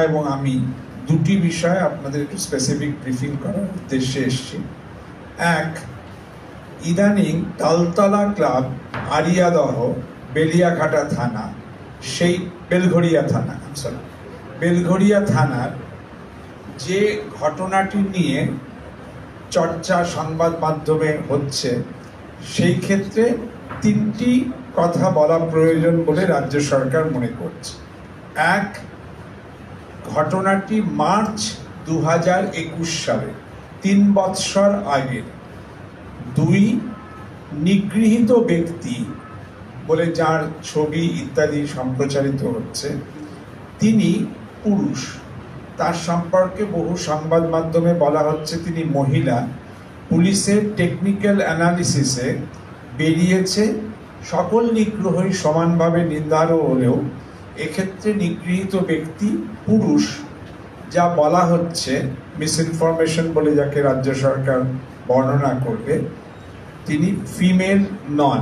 এবং আমি দুটি বিষয়ে আপনাদের একটু স্পেসিফিক ব্রিফিং করার উদ্দেশ্যে এসেছি। এক, ইদানিং তালতলা ক্লাব, আরিয়াদহ, বেলিয়াঘাটা থানা, সেই বেলঘরিয়া থানার যে ঘটনাটি নিয়ে চর্চা সংবাদ মাধ্যমে হচ্ছে, সেই ক্ষেত্রে তিনটি কথা বলা প্রয়োজন বলে রাজ্য সরকার মনে করছে। এক, ঘটনাটি মার্চ 2021 সালে, 3 বৎসর আগের। দুই, নিগৃহীত ব্যক্তি বলে যার ছবি ইত্যাদি সম্প্রচারিত হচ্ছে, তিনি পুরুষ। তার সম্পর্কে বহু সংবাদ মাধ্যমে বলা হচ্ছে তিনি মহিলা। পুলিশের টেকনিক্যাল অ্যানালিসিসে বেরিয়েছে সকল নিগ্রহই সমানভাবে নিন্দারও হলেও এক্ষেত্রে নিগৃহীত ব্যক্তি পুরুষ। যা বলা হচ্ছে মিসইনফরমেশন বলে যাকে রাজ্য সরকার বর্ণনা করবে, তিনি ফিমেল নন।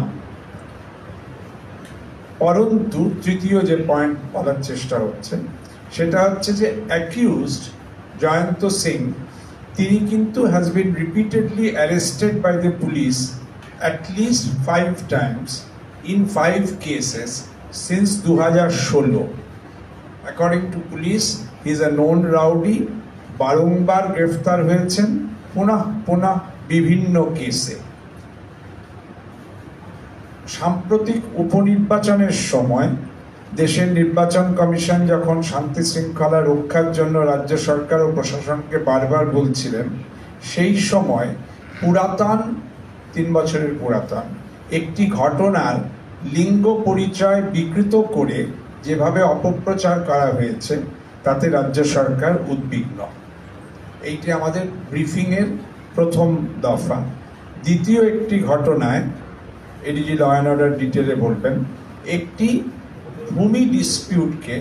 পরন্তু তৃতীয় যে পয়েন্ট বলার চেষ্টা হচ্ছে সেটা হচ্ছে যে অ্যাকিউজড জয়ন্ত সিং, তিনি কিন্তু has been repeatedly arrested by the police at least 5 times in 5 cases since 2016. According to police, he is a known rowdy, বারংবার গ্রেফতার হয়েছেন পুনঃ বিভিন্ন কেসে। সাম্প্রতিক উপনির্বাচনের সময় দেশের নির্বাচন কমিশন যখন শান্তি শৃঙ্খলা রক্ষার জন্য রাজ্য সরকার ও প্রশাসনকে বারবার বলছিলেন, সেই সময় পুরাতন 3 বছরের পুরাতন একটি ঘটনার লিঙ্গ পরিচয় বিকৃত করে যেভাবে অপপ্রচার করা হয়েছে, তাতে রাজ্য সরকার উদ্বিগ্ন। এইটি আমাদের ব্রিফিংয়ের প্রথম দফা। দ্বিতীয় একটি ঘটনায় এডিজি ল অ্যান্ড অর্ডার ডিটেলে বলবেন, একটি ভূমি ডিসপিউটকে,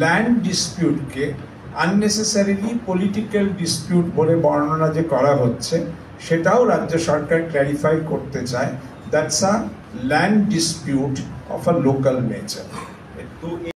ল্যান্ড ডিসপিউটকে আননেসেসারিলি পলিটিক্যাল ডিসপিউট বলে বর্ণনা যে করা হচ্ছে, সেটাও রাজ্য সরকার ক্ল্যারিফাই করতে চায়। That's a land dispute of a local nature.